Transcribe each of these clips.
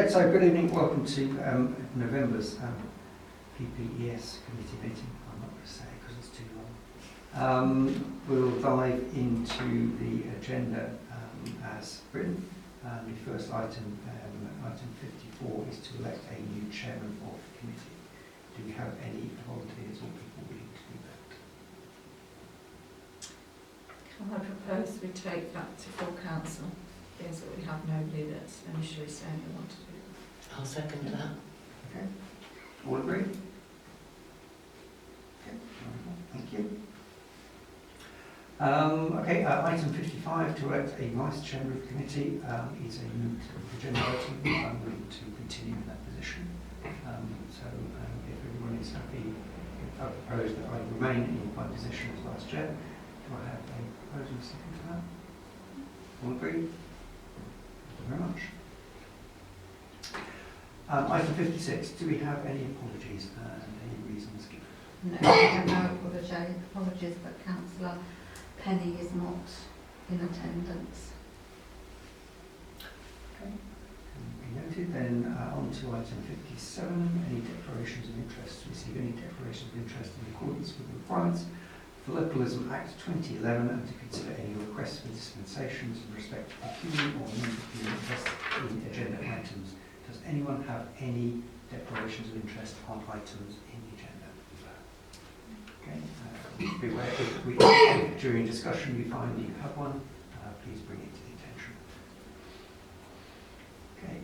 So good evening, welcome to November's PPES committee meeting. I'm not going to say because it's too long. We'll dive into the agenda as written. The first item, item 54, is to elect a new chairman of the committee. Do we have any volunteers or people willing to do that? Can I propose we take that to full council? Is that we have nobody that's initially saying they want to do it. I'll second that. Okay. All agree? Okay. Thank you. Okay. Item 55 to elect a vice chairman of the committee is a moot agenda item. I'm willing to continue in that position. If everyone is happy, I propose that I remain in my position as vice chair. Do I have a proposal second to that? All agree? Thank you very much. Item 56, do we have any apologies and any reasons given? No, we have no apologies, but Councillor Penny is not in attendance. Okay, can be noted. Then on to item 57, any declarations of interest. To receive any declarations of interest in accordance with the requirements of the Localism Act 2011 and to consider any requests for dispensations in respect of pecuniary or non-pecuniary interest in agenda items. Does anyone have any declarations of interest on items in the agenda? Okay. Be aware if during discussion you find that you have one, please bring it to the attention. Okay.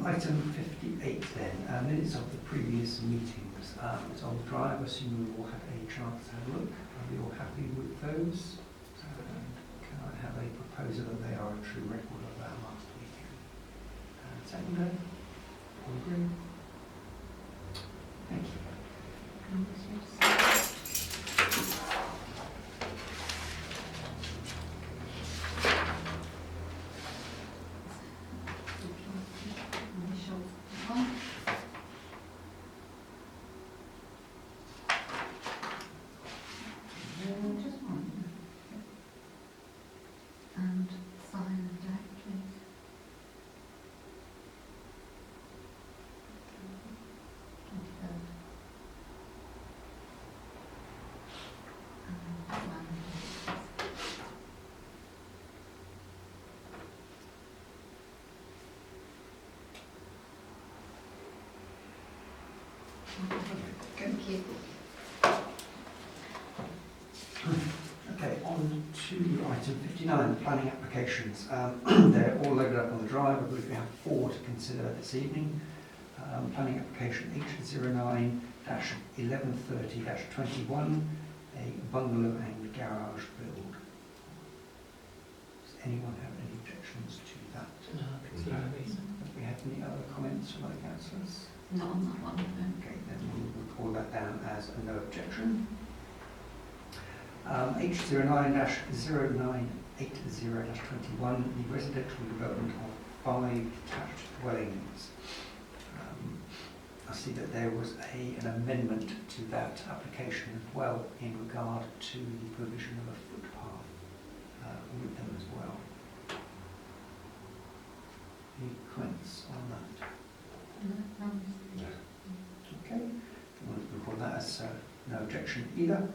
Item 58 then. Minutes of the previous meetings. It's on the drive. I assume we all had a chance to have a look. Are we all happy with those? Can I have a proposal that they are a true record of our last weekend? Second. All agree? Thank Just one. And sign and date, please. Thank you. Okay, on to item 59, planning applications. They're all loaded up on the drive. I believe we have 4 to consider this evening. Planning application H09-1130-21, a bungalow and garage build. Does anyone have any objections to that? No, I can see no reason. Do we have any other comments from other councillors? Not on that one, no. Okay, then we'll record that down as a no objection. H09-0980-21, the residential development of 5 detached dwellings. I see that there was an amendment to that application as well in regard to the provision of a footpath with them as well. Any comments on that? No. Okay, we'll record that as no objection either.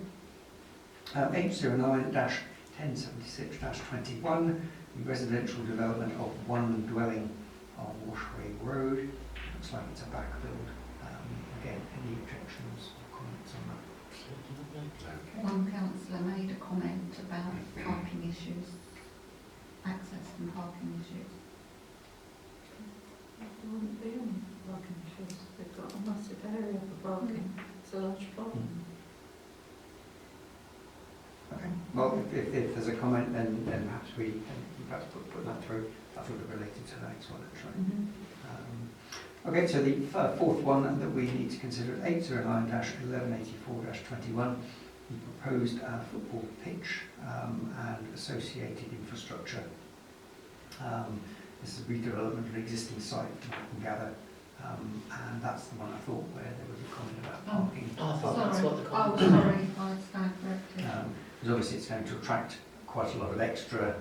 H09-1076-21, the residential development of 1 dwelling on Washway Road. Looks like it's a back build. Again, any objections or comments on that? Okay. One councillor made a comment about parking issues, access and parking issues. There wouldn't be any parking issues. They've got a massive area for parking. It's a large problem. Okay. Well, if there's a comment, then perhaps we can perhaps put that through. I thought it related to the next one, actually. Okay, so the fourth one that we need to consider is 809-1184-21, the proposed football pitch and associated infrastructure. This is a redevelopment of an existing site, I can gather, and that's the one I thought where there was a comment about parking. I thought that's what the Oh, comment sorry, I stand corrected. Because obviously it's going to attract quite a lot of extra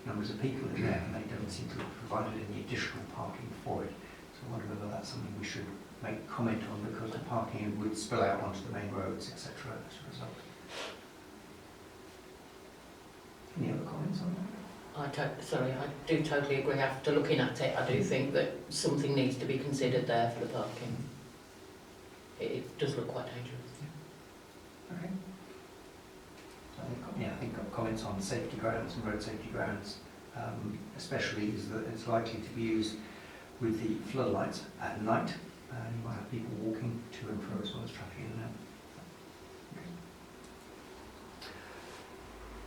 numbers of people in there, and they don't seem to have provided any additional parking for it. So make comment on because the parking would spill out onto the main roads, etc. as a result. Any other comments on that? I do totally agree. After looking at it, I do think that something needs to be considered there for the parking. It does look quite dangerous. Okay. So I think I've comments on safety grounds and road safety grounds, especially is that it's likely to be used with the floodlights at night. You might have people walking to and fro as well as traffic in and out. Okay.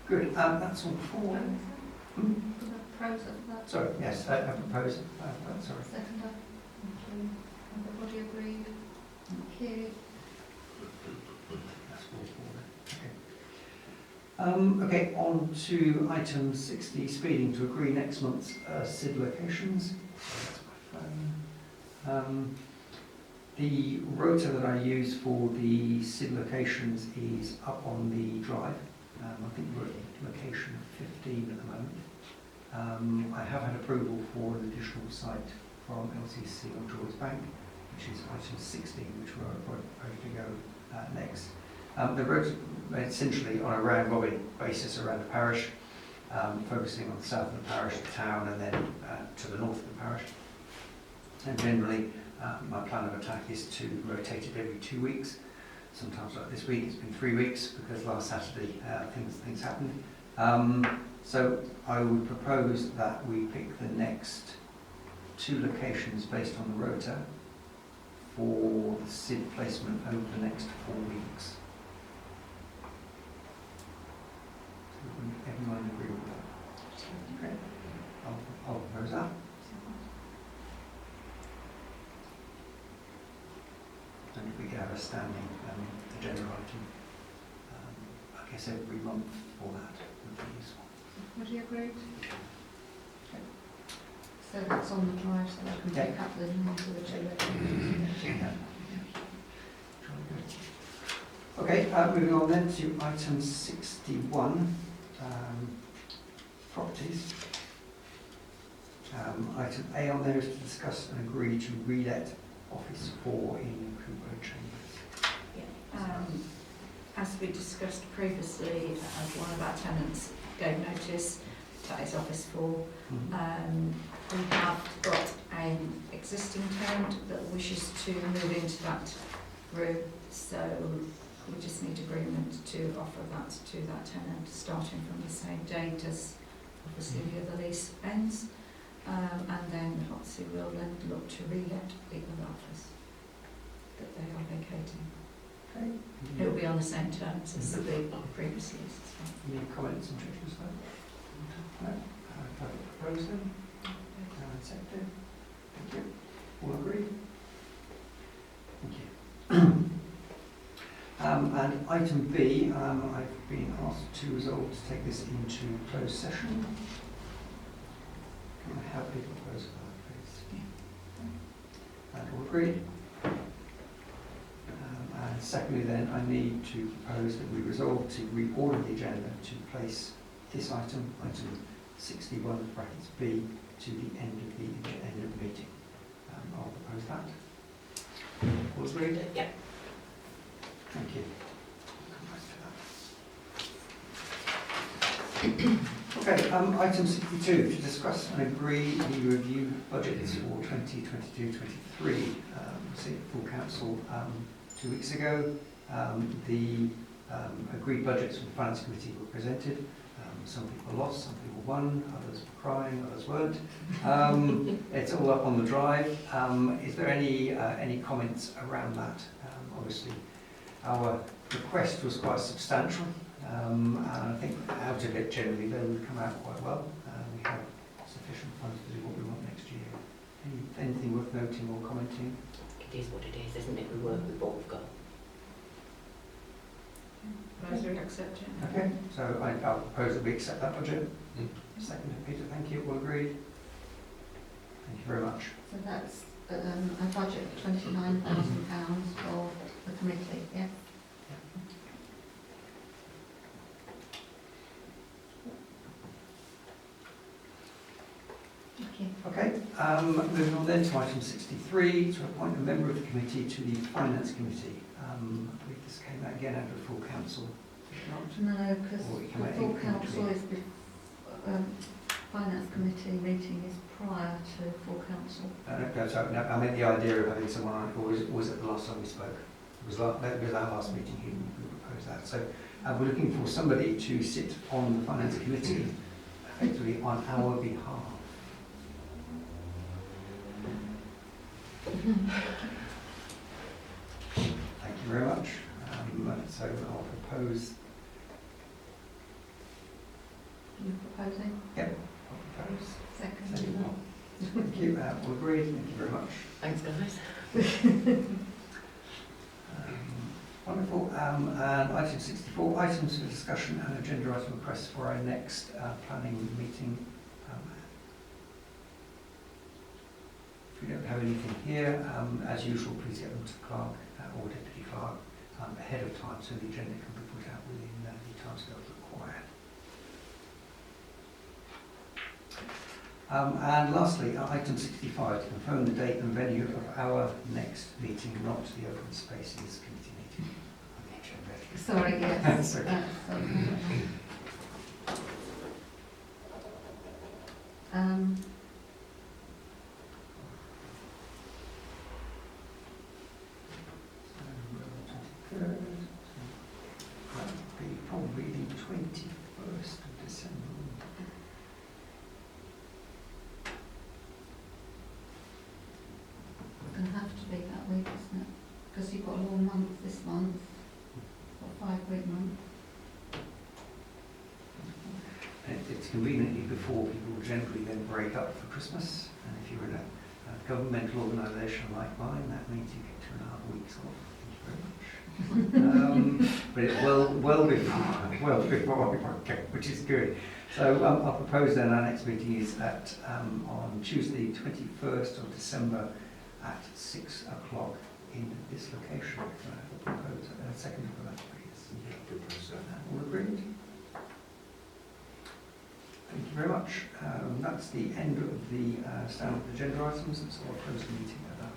Good. That's all for. Proposal for that. Sorry. Yes, I propose. Sorry. Seconder. Thank you. Everybody agreed? Thank you. That's all for. Okay. Okay. On to item 60, speeding to agree next month's SID locations. So that's my phone. The rota that I use for the SID locations is up on the drive. I think we're at location 15 at the moment. I have had approval for an additional site from LCC on George's Bank, which is item 16, which we're ready to go next. The road essentially on a round robin basis around the parish, focusing on the south of the parish, the town, and then to the north of the parish. And generally, my plan of attack is to rotate it every 2 weeks. Sometimes like this week, it's been 3 weeks because last Saturday things happened. So I would propose that we pick the next 2 locations based on the rota for the SID placement over the next 4 weeks. So would everyone agree with that? Okay. I'll propose that. And if we could have a standing agenda item, I guess every month for that would be useful. Would you agree? Okay. So that's on the drive, so I can pick up the names of the 2 locations. Okay, moving on then to item 61, properties. Item A on there is to discuss and agree to relet office 4 in Cooper Chambers. As we discussed previously, one of our tenants gave notice that is office 4. We have got an existing tenant that wishes to move into that room, so we just need agreement to offer that to that tenant, starting from the same date as obviously the other lease ends. And then obviously we'll then look to re-let the other office that they are vacating. Okay. It will be on the same terms as the previous lease as well. Any comments and objections there? No? I've proposed them. Accepted. Thank you. All agree? Thank you. And item B, I've been asked to resolve to take this into closed session. Can I have a proposal for that, please? Yeah. And all agreed? And secondly then, I need to propose that we resolve to reorder the agenda to place this item, item 61 brackets B, to the end of the meeting. I'll propose that. All agreed? Yeah. Thank you. Come back to that. Okay, item 62, to discuss and agree the review budgets for 2022-23. Received full council 2 weeks ago. The agreed budgets from the Finance Committee were presented. Some people lost, some people won, others were crying, others weren't. It's all up on the drive. Is there any comments around that? Obviously, our request was quite substantial, and I think out of it generally they would come out quite well. We have sufficient funds to do what we want next year. Anything worth noting or commenting? It is what it is, isn't it? We work with what we've got. Advisory accepted. Okay, so I'll propose that we accept that budget. Second, Peter, thank you. All agreed? Thank you very much. So that's a budget of £29,000 for the committee, yeah? Okay, Moving on then to item 63, to appoint a member of the committee to the Finance Committee. I believe this came out again under full council. No, because Or we can the make full it council is, finance committee meeting is prior to full council. No, I meant the idea of having someone on it, or was it the last time we spoke? It was our last meeting here, we proposed that. So we're looking for somebody to sit on the Finance Committee, effectively on our behalf. Thank you very much. So I'll propose. You proposing? Yep, I'll propose. Second. Thank you. All agreed. Thank you very much. Thanks, guys. Wonderful. And item 64, items for discussion and agenda item requests for our next planning meeting. If we don't have anything here, as usual, please get them to clerk or deputy clerk ahead of time so the agenda can be put out within the timescales required. And lastly, item 65, to confirm the date and venue of our next meeting, not the Open Spaces Committee meeting. Sorry, yes. That's okay. That would be probably the 21st of December. It's going to have to be that week, isn't it? Because you've got a long month this month, or 5-week month. And it's conveniently before people generally then break up for Christmas. And if you're in a governmental organisation like mine, that means you get 2.5 weeks off. Thank you very much. But it's well before I go, which is good. So I'll propose then our next meeting is at on Tuesday, 21st of December at 6 o'clock in this location. Can I have a proposal, a second for that, please? All agreed? Thank you very much. That's the end of the standard agenda items, and so I'll close the meeting at that